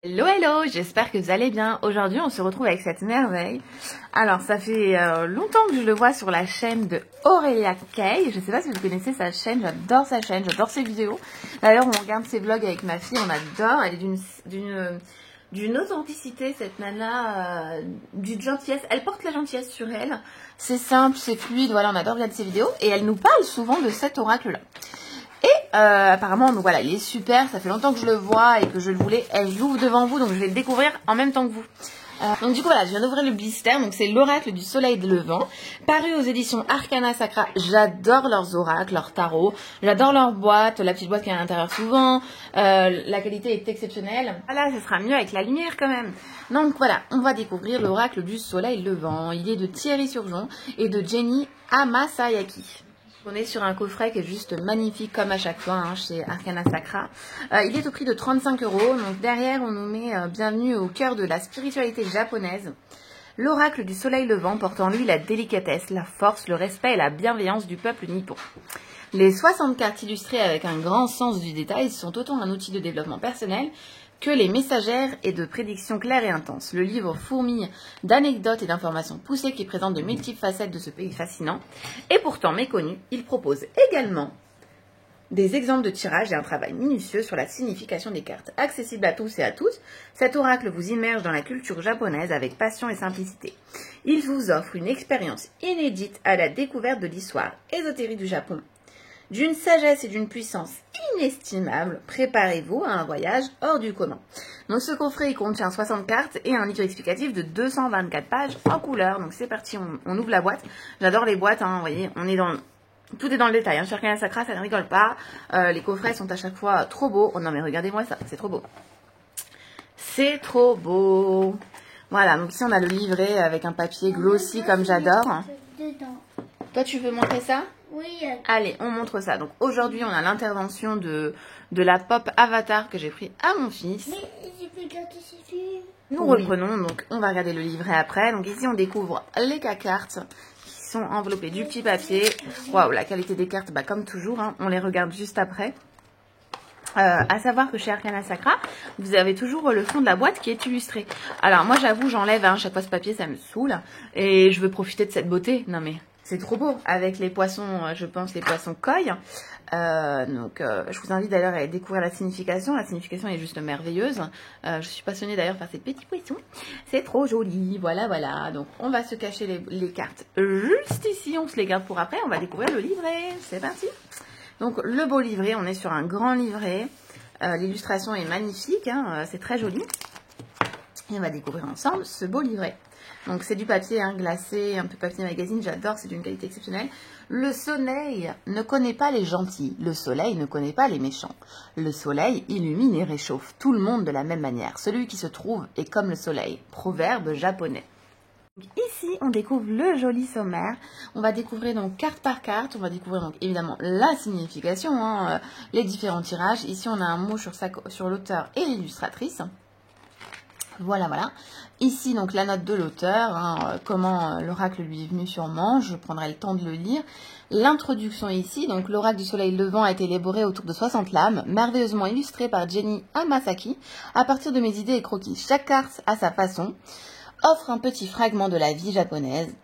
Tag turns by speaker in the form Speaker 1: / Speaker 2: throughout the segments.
Speaker 1: Hello hello, j'espère que vous allez bien. Aujourd'hui on se retrouve avec cette merveille. Alors ça fait longtemps que je le vois sur la chaîne de Aurélia Kay. Je sais pas si vous connaissez sa chaîne, j'adore sa chaîne, j'adore ses vidéos. D'ailleurs on regarde ses vlogs avec ma fille, on adore. Elle est d'une authenticité cette nana, d'une gentillesse. Elle porte la gentillesse sur elle. C'est simple, c'est fluide, voilà, on adore regarder ses vidéos. Et elle nous parle souvent de cet oracle-là. Et apparemment, donc voilà, il est super, ça fait longtemps que je le vois et que je le voulais. Elle l'ouvre devant vous, donc je vais le découvrir en même temps que vous. Donc du coup voilà, je viens d'ouvrir le blister, donc c'est l'oracle du soleil levant, paru aux éditions Arcana Sacra. J'adore leurs oracles, leurs tarots, j'adore leur boîte, la petite boîte qui est à l'intérieur souvent, la qualité est exceptionnelle. Voilà, ce sera mieux avec la lumière quand même. Donc voilà, on va découvrir l'oracle du soleil levant. Il est de Thierry Surgeon et de Jenny Amasayaki. On est sur un coffret qui est juste magnifique comme à chaque fois hein, chez Arcana Sacra. Il est au prix de 35 €. Donc derrière, on nous met bienvenue au cœur de la spiritualité japonaise. L'oracle du soleil levant porte en lui la délicatesse, la force, le respect et la bienveillance du peuple nippon. Les 60 cartes illustrées avec un grand sens du détail sont autant un outil de développement personnel que les messagères et de prédictions claires et intenses. Le livre fourmille d'anecdotes et d'informations poussées qui présentent de multiples facettes de ce pays fascinant. Et pourtant méconnu, il propose également des exemples de tirage et un travail minutieux sur la signification des cartes. Accessible à tous et à toutes, cet oracle vous immerge dans la culture japonaise avec passion et simplicité. Il vous offre une expérience inédite à la découverte de l'histoire ésotérique du Japon. D'une sagesse et d'une puissance inestimable, préparez-vous à un voyage hors du commun. Donc ce coffret il contient 60 cartes et un livre explicatif de 224 pages en couleur. Donc c'est parti, on ouvre la boîte. J'adore les boîtes, hein, vous voyez, tout est dans le détail. Hein. Chez Arcana Sacra, ça ne rigole pas. Les coffrets sont à chaque fois trop beaux. Oh non mais regardez-moi ça, c'est trop beau. C'est trop beau. Voilà, donc ici on a le livret avec un papier glossy comme j'adore. Toi tu veux montrer ça ?
Speaker 2: Oui.
Speaker 1: Allez, on montre ça. Donc aujourd'hui, on a l'intervention de la pop Avatar que j'ai pris à mon fils.
Speaker 2: Mais j'ai pu garder ces films.
Speaker 1: Nous reprenons, donc on va regarder le livret après. Donc ici, on découvre les cartes qui sont enveloppées du petit papier. Waouh, la qualité des cartes, bah, comme toujours, hein, on les regarde juste après. À savoir que chez Arcana Sacra, vous avez toujours le fond de la boîte qui est illustré. Alors moi, j'avoue, j'enlève hein, chaque fois ce papier, ça me saoule. Et je veux profiter de cette beauté. Non mais... c'est trop beau avec les poissons, je pense, les poissons koi. Je vous invite d'ailleurs à découvrir la signification. La signification est juste merveilleuse. Je suis passionnée d'ailleurs par ces petits poissons. C'est trop joli. Voilà, voilà. Donc, on va se cacher les cartes juste ici. On se les garde pour après. On va découvrir le livret. C'est parti. Donc, le beau livret. On est sur un grand livret. L'illustration est magnifique. Hein, c'est très joli. Et on va découvrir ensemble ce beau livret. Donc c'est du papier hein, glacé, un peu papier magazine, j'adore, c'est d'une qualité exceptionnelle. Le soleil ne connaît pas les gentils, le soleil ne connaît pas les méchants. Le soleil illumine et réchauffe tout le monde de la même manière. Celui qui se trouve est comme le soleil, proverbe japonais. Donc, ici, on découvre le joli sommaire. On va découvrir donc carte par carte. On va découvrir donc évidemment la signification, hein, les différents tirages. Ici, on a un mot sur l'auteur et l'illustratrice. Voilà, voilà. Ici, donc, la note de l'auteur, hein, comment l'oracle lui est venu sûrement. Je prendrai le temps de le lire. L'introduction ici, donc, l'oracle du soleil levant a été élaboré autour de 60 lames, merveilleusement illustré par Jenny Amasaki, à partir de mes idées et croquis. Chaque carte, à sa façon, offre un petit fragment de la vie japonaise,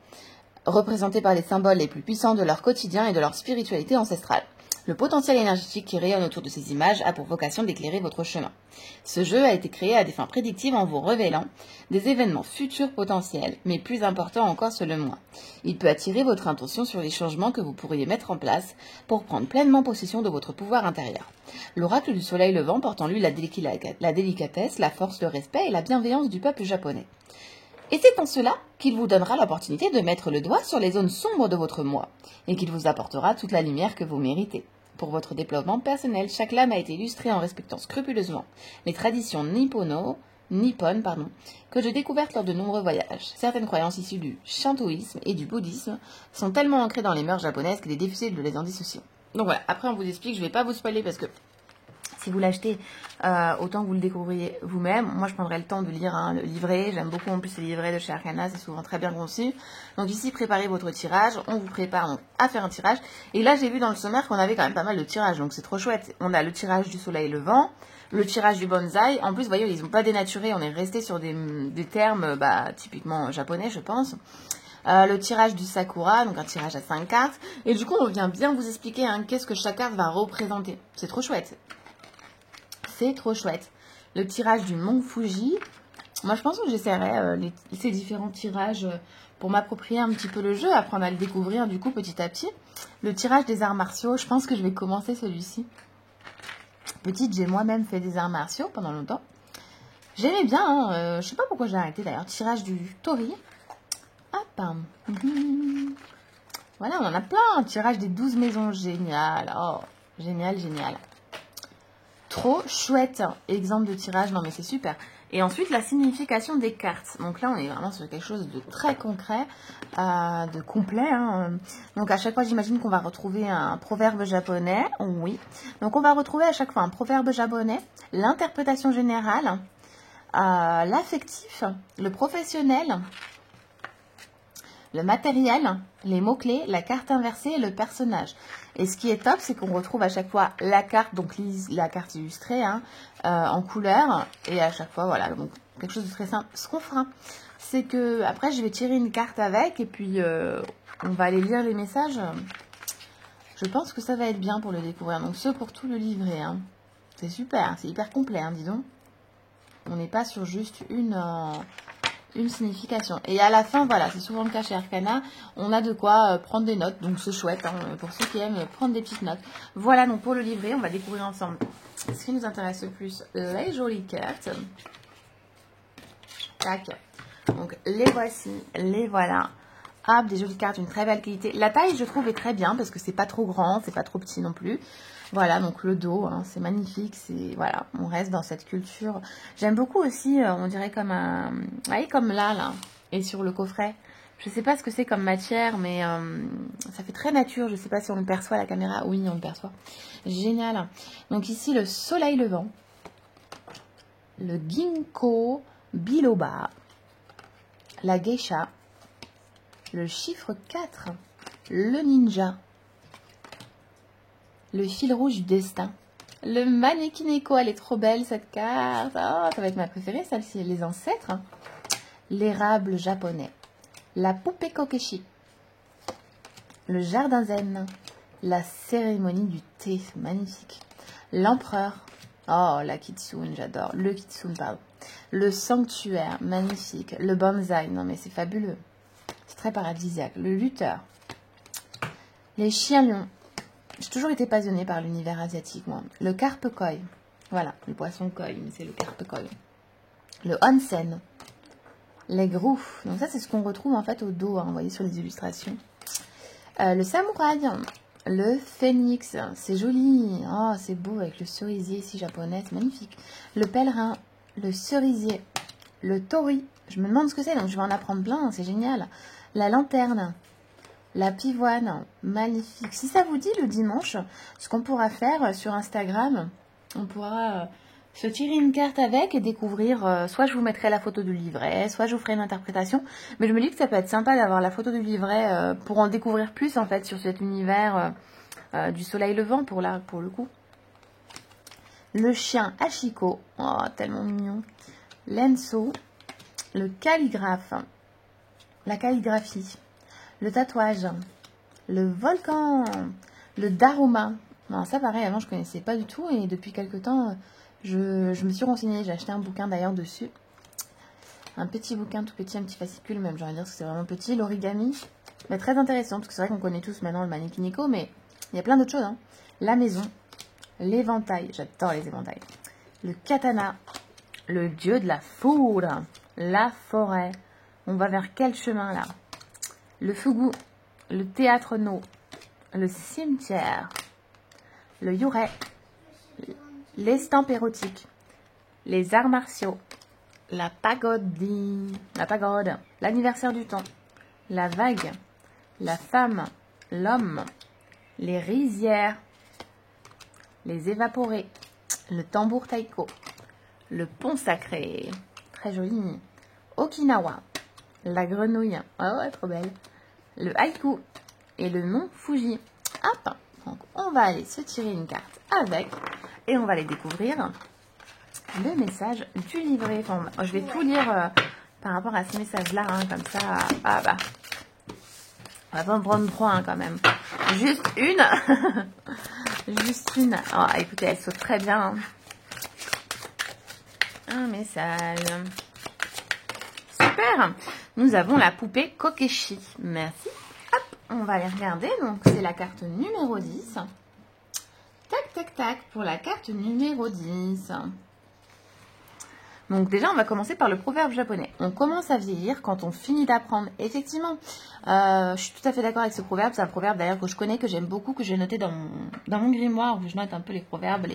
Speaker 1: représenté par les symboles les plus puissants de leur quotidien et de leur spiritualité ancestrale. Le potentiel énergétique qui rayonne autour de ces images a pour vocation d'éclairer votre chemin. Ce jeu a été créé à des fins prédictives en vous révélant des événements futurs potentiels, mais plus importants encore selon moi. Il peut attirer votre attention sur les changements que vous pourriez mettre en place pour prendre pleinement possession de votre pouvoir intérieur. L'oracle du soleil levant porte en lui la délicatesse, la force, le respect et la bienveillance du peuple japonais. Et c'est en cela qu'il vous donnera l'opportunité de mettre le doigt sur les zones sombres de votre moi et qu'il vous apportera toute la lumière que vous méritez. Pour votre développement personnel, chaque lame a été illustrée en respectant scrupuleusement les traditions nippones, que j'ai découvertes lors de nombreux voyages. Certaines croyances issues du shintoïsme et du bouddhisme sont tellement ancrées dans les mœurs japonaises qu'il est difficile de les en dissocier. Donc voilà, après on vous explique, je ne vais pas vous spoiler parce que si vous l'achetez, autant que vous le découvriez vous-même. Moi, je prendrai le temps de lire hein, le livret. J'aime beaucoup en plus les livrets de chez Arcana, c'est souvent très bien conçu. Donc ici, préparez votre tirage. On vous prépare donc, à faire un tirage. Et là, j'ai vu dans le sommaire qu'on avait quand même pas mal de tirages, donc c'est trop chouette. On a le tirage du soleil levant, Le tirage du bonsaï. En plus, vous voyez, ils n'ont pas dénaturé. On est resté sur des termes typiquement japonais, je pense. Le tirage du sakura, donc un tirage à 5 cartes. Et du coup, on vient bien vous expliquer qu'est-ce que chaque carte va représenter. C'est trop chouette. C'est trop chouette. Le tirage du mont Fuji. Moi, je pense que j'essaierai ces différents tirages pour m'approprier un petit peu le jeu, apprendre à le découvrir du coup petit à petit. Le tirage des arts martiaux, je pense que je vais commencer celui-ci. Petite, j'ai moi-même fait des arts martiaux pendant longtemps. J'aimais bien, je sais pas pourquoi j'ai arrêté d'ailleurs. Tirage du tori. Hop. Voilà, on en a plein. Tirage des 12 maisons, génial. Oh, génial, génial. Trop chouette. Exemple de tirage, non mais c'est super. Et ensuite, la signification des cartes. Donc là, on est vraiment sur quelque chose de très concret, de complet. Donc à chaque fois, j'imagine qu'on va retrouver un proverbe japonais. Oui. Donc on va retrouver à chaque fois un proverbe japonais, l'interprétation générale, l'affectif, le professionnel, le matériel, les mots-clés, la carte inversée et le personnage. Et ce qui est top, c'est qu'on retrouve à chaque fois la carte, donc la carte illustrée en couleur. Et à chaque fois, voilà, donc quelque chose de très simple. Ce qu'on fera, c'est que après, je vais tirer une carte avec et puis on va aller lire les messages. Je pense que ça va être bien pour le découvrir. Donc ce pour tout le livret. C'est super, c'est hyper complet, dis donc. On n'est pas sur juste une signification. Et à la fin, voilà, c'est souvent le cas chez Arcana, on a de quoi prendre des notes, donc c'est chouette, pour ceux qui aiment prendre des petites notes. Voilà, donc pour le livret, on va découvrir ensemble ce qui nous intéresse le plus, les jolies cartes. Tac. Donc les voici, les voilà. Hop, des jolies cartes, une très belle qualité. La taille, je trouve, est très bien, parce que c'est pas trop grand, c'est pas trop petit non plus. Voilà, donc le dos, c'est magnifique, voilà, on reste dans cette culture. J'aime beaucoup aussi, on dirait comme un, vous voyez, comme là, et sur le coffret. Je sais pas ce que c'est comme matière, mais ça fait très nature. Je sais pas si on le perçoit à la caméra. Oui, on le perçoit. Génial. Donc ici, le soleil levant, le ginkgo biloba, la geisha, le chiffre 4, le ninja, le fil rouge du destin, le Manekineko, elle est trop belle cette carte. Oh, ça va être ma préférée celle-ci. Les ancêtres, l'érable japonais, la poupée kokeshi, le jardin zen, la cérémonie du thé, magnifique, l'empereur, oh la kitsune, j'adore, le kitsune, pardon, le sanctuaire, magnifique, le bonsaï, non mais c'est fabuleux, c'est très paradisiaque, le lutteur, les chiens lions. J'ai toujours été passionnée par l'univers asiatique, moi. Le carpe koi. Voilà, le poisson koi, mais c'est le carpe koi. Le onsen. Les grous. Donc ça, c'est ce qu'on retrouve en fait au dos, vous voyez sur les illustrations. Le samouraï. Le phénix. C'est joli. Oh, c'est beau avec le cerisier ici japonais, c'est magnifique. Le pèlerin. Le cerisier. Le tori. Je me demande ce que c'est, donc je vais en apprendre plein, c'est génial. La lanterne. La pivoine, magnifique. Si ça vous dit, le dimanche, ce qu'on pourra faire sur Instagram, on pourra se tirer une carte avec et découvrir, soit je vous mettrai la photo du livret, soit je vous ferai une interprétation. Mais je me dis que ça peut être sympa d'avoir la photo du livret pour en découvrir plus, en fait, sur cet univers du soleil levant, pour le coup. Le chien Hachiko, oh, tellement mignon. L'enso, le calligraphe, la calligraphie. Le tatouage, le volcan, le daruma. Non, ça pareil, avant je connaissais pas du tout et depuis quelques temps, je me suis renseignée. J'ai acheté un bouquin d'ailleurs dessus. Un petit bouquin tout petit, un petit fascicule même, j'aurais dire que c'est vraiment petit. L'origami, mais très intéressant parce que c'est vrai qu'on connaît tous maintenant le Manekineko, mais il y a plein d'autres choses. La maison, l'éventail, j'adore les éventails. Le katana, le dieu de la foudre, la forêt. On va vers quel chemin là? Le fugu, le théâtre no, le cimetière, le yurei, l'estampe érotique, les arts martiaux, la pagode, l'anniversaire du temps, la vague, la femme, l'homme, les rizières, les évaporés, le tambour taiko, le pont sacré, très joli, Okinawa, la grenouille, oh ouais, trop belle, le haïku et le mont Fuji. Hop, donc on va aller se tirer une carte avec et on va les découvrir le message du livret. Enfin, je vais tout lire par rapport à ce message-là, hein, comme ça. Ah bah, on va pas en prendre 3 hein, quand même. Juste une. Juste une. Oh, écoutez, elle saute très bien. Hein. Un message. Super. Nous avons la poupée Kokeshi. Merci. Hop, on va aller regarder. Donc, c'est la carte numéro 10. Tac, tac, tac, pour la carte numéro 10. Donc déjà, on va commencer par le proverbe japonais. On commence à vieillir quand on finit d'apprendre. Effectivement, je suis tout à fait d'accord avec ce proverbe. C'est un proverbe d'ailleurs que je connais, que j'aime beaucoup, que j'ai noté dans mon grimoire, où je note un peu les proverbes,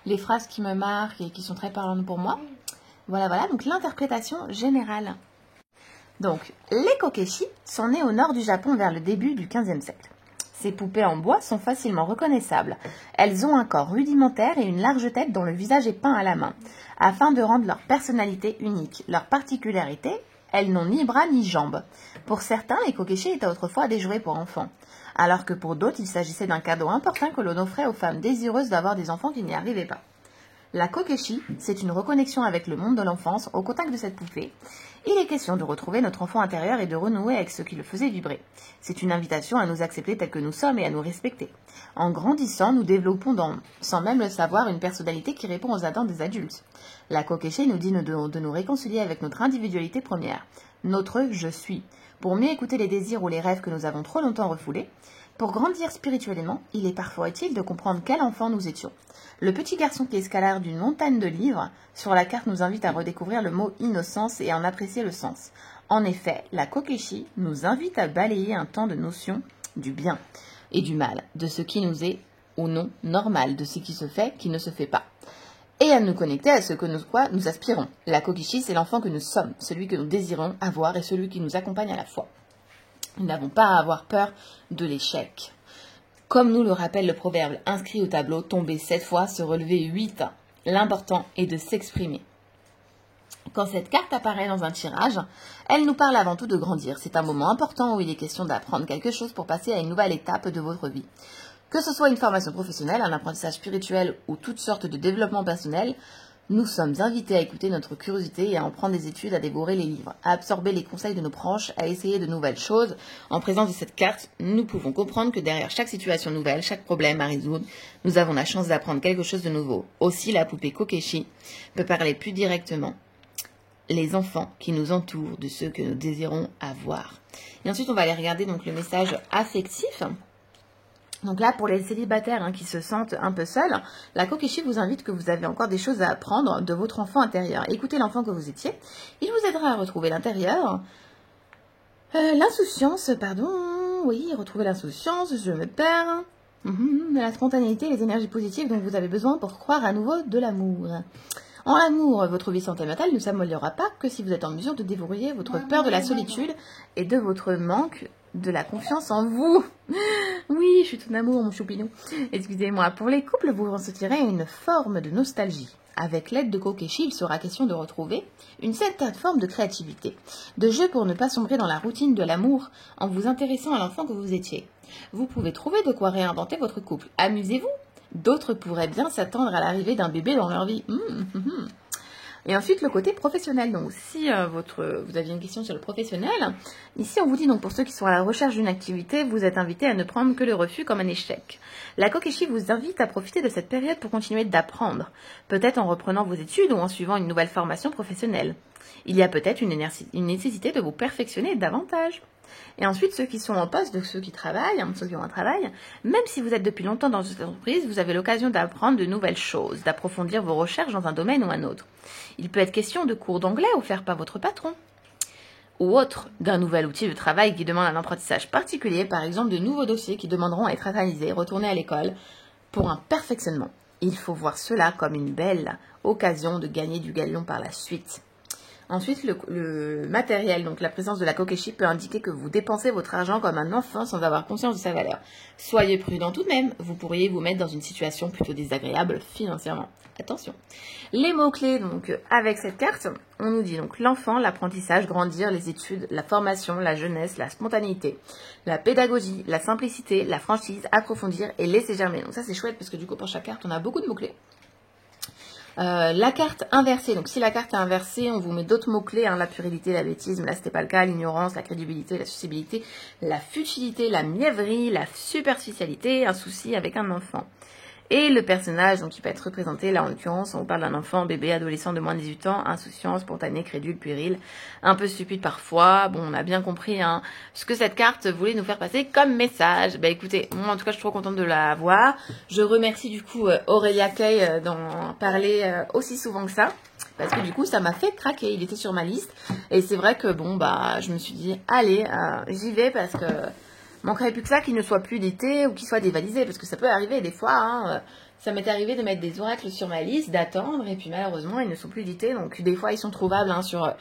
Speaker 1: les phrases qui me marquent et qui sont très parlantes pour moi. Voilà, voilà. Donc l'interprétation générale. Donc, les kokeshi sont nés au nord du Japon vers le début du XVe siècle. Ces poupées en bois sont facilement reconnaissables. Elles ont un corps rudimentaire et une large tête dont le visage est peint à la main. Afin de rendre leur personnalité unique, leur particularité, elles n'ont ni bras ni jambes. Pour certains, les kokeshi étaient autrefois des jouets pour enfants, alors que pour d'autres, il s'agissait d'un cadeau important que l'on offrait aux femmes désireuses d'avoir des enfants qui n'y arrivaient pas. La kokeshi, c'est une reconnexion avec le monde de l'enfance au contact de cette poupée. Il est question de retrouver notre enfant intérieur et de renouer avec ce qui le faisait vibrer. C'est une invitation à nous accepter tels que nous sommes et à nous respecter. En grandissant, nous développons, sans même le savoir, une personnalité qui répond aux attentes des adultes. La kokeshi nous dit de nous réconcilier avec notre individualité première, notre « je suis », pour mieux écouter les désirs ou les rêves que nous avons trop longtemps refoulés. Pour grandir spirituellement, il est parfois utile de comprendre quel enfant nous étions. Le petit garçon qui escalade d'une montagne de livres sur la carte nous invite à redécouvrir le mot « innocence » et à en apprécier le sens. En effet, la kokeshi nous invite à balayer un temps de notion du bien et du mal, de ce qui nous est ou non normal, de ce qui se fait, qui ne se fait pas, et à nous connecter à ce que nous aspirons. La kokeshi, c'est l'enfant que nous sommes, celui que nous désirons avoir et celui qui nous accompagne à la fois. Nous n'avons pas à avoir peur de l'échec. Comme nous le rappelle le proverbe inscrit au tableau, tomber 7 fois, se relever 8. L'important est de s'exprimer. Quand cette carte apparaît dans un tirage, elle nous parle avant tout de grandir. C'est un moment important où il est question d'apprendre quelque chose pour passer à une nouvelle étape de votre vie. Que ce soit une formation professionnelle, un apprentissage spirituel ou toutes sortes de développement personnel, nous sommes invités à écouter notre curiosité et à en prendre des études, à dévorer les livres, à absorber les conseils de nos proches, à essayer de nouvelles choses. En présence de cette carte, nous pouvons comprendre que derrière chaque situation nouvelle, chaque problème à résoudre, nous avons la chance d'apprendre quelque chose de nouveau. Aussi, la poupée Kokeshi peut parler plus directement les enfants qui nous entourent, de ceux que nous désirons avoir. Et ensuite, on va aller regarder donc le message affectif. Donc là, pour les célibataires qui se sentent un peu seuls, la kokeshi vous invite que vous avez encore des choses à apprendre de votre enfant intérieur. Écoutez l'enfant que vous étiez. Il vous aidera à retrouver l'intérieur. L'insouciance, pardon. Oui, retrouver l'insouciance, je me perds. La spontanéité, les énergies positives dont vous avez besoin pour croire à nouveau de l'amour. En l'amour, votre vie sentimentale ne s'améliorera pas que si vous êtes en mesure de déverrouiller votre peur de la solitude et de votre manque de la confiance en vous. Oui, je suis tout amour, mon choupinou. Excusez-moi. Pour les couples, vous ressentirez une forme de nostalgie. Avec l'aide de Kokeshi, il sera question de retrouver une certaine forme de créativité, de jeu pour ne pas sombrer dans la routine de l'amour en vous intéressant à l'enfant que vous étiez. Vous pouvez trouver de quoi réinventer votre couple. Amusez-vous. D'autres pourraient bien s'attendre à l'arrivée d'un bébé dans leur vie. Et ensuite, le côté professionnel. Donc, si vous aviez une question sur le professionnel, ici, on vous dit, donc, pour ceux qui sont à la recherche d'une activité, vous êtes invités à ne prendre que le refus comme un échec. La Kokeshi vous invite à profiter de cette période pour continuer d'apprendre, peut-être en reprenant vos études ou en suivant une nouvelle formation professionnelle. Il y a peut-être une nécessité de vous perfectionner davantage. Et ensuite, ceux qui sont en poste, donc ceux qui travaillent, ceux qui ont un travail, même si vous êtes depuis longtemps dans cette entreprise, vous avez l'occasion d'apprendre de nouvelles choses, d'approfondir vos recherches dans un domaine ou un autre. Il peut être question de cours d'anglais offerts par votre patron, ou autre, d'un nouvel outil de travail qui demande un apprentissage particulier, par exemple de nouveaux dossiers qui demanderont à être analysés, retournés à l'école, pour un perfectionnement. Il faut voir cela comme une belle occasion de gagner du galion par la suite. Ensuite, le matériel, donc la présence de la Kokeshi peut indiquer que vous dépensez votre argent comme un enfant sans avoir conscience de sa valeur. Soyez prudent tout de même, vous pourriez vous mettre dans une situation plutôt désagréable financièrement. Attention. Les mots-clés, donc, avec cette carte, on nous dit donc l'enfant, l'apprentissage, grandir, les études, la formation, la jeunesse, la spontanéité, la pédagogie, la simplicité, la franchise, approfondir et laisser germer. Donc ça, c'est chouette parce que du coup, pour chaque carte, on a beaucoup de mots-clés. La carte inversée, donc si la carte est inversée, on vous met d'autres mots-clés, hein, la puérilité, la bêtise, mais là c'était pas le cas, l'ignorance, la crédibilité, la susceptibilité, la futilité, la mièvrerie, la superficialité, un souci avec un enfant. Et le personnage, donc, qui peut être représenté, là en l'occurrence, on parle d'un enfant, bébé, adolescent de moins de 18 ans, insouciant, spontané, crédule, puéril, un peu stupide parfois. Bon, on a bien compris hein, ce que cette carte voulait nous faire passer comme message. Bah écoutez, moi en tout cas je suis trop contente de la voir. Je remercie du coup Aurélia Kay d'en parler aussi souvent que ça. Parce que du coup ça m'a fait craquer, il était sur ma liste. Et c'est vrai que bon bah je me suis dit, allez, j'y vais parce que... manquerait plus que ça qu'il ne soit plus édité ou qu'il soit dévalisé, parce que ça peut arriver des fois, hein, ça m'est arrivé de mettre des oracles sur ma liste, d'attendre, et puis malheureusement ils ne sont plus édités, donc des fois ils sont trouvables hein, sur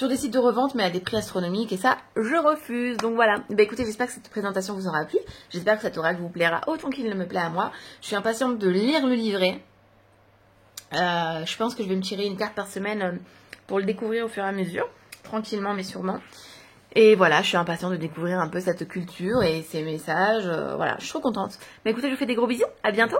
Speaker 1: des sites de revente, mais à des prix astronomiques, et ça, je refuse. Donc voilà, bah écoutez, j'espère que cette présentation vous aura plu, j'espère que cet oracle vous plaira autant qu'il me plaît à moi, je suis impatiente de lire le livret, je pense que je vais me tirer une carte par semaine pour le découvrir au fur et à mesure, tranquillement mais sûrement. Et voilà, je suis impatiente de découvrir un peu cette culture et ces messages. Voilà, je suis trop contente. Mais écoutez, je vous fais des gros bisous. À bientôt.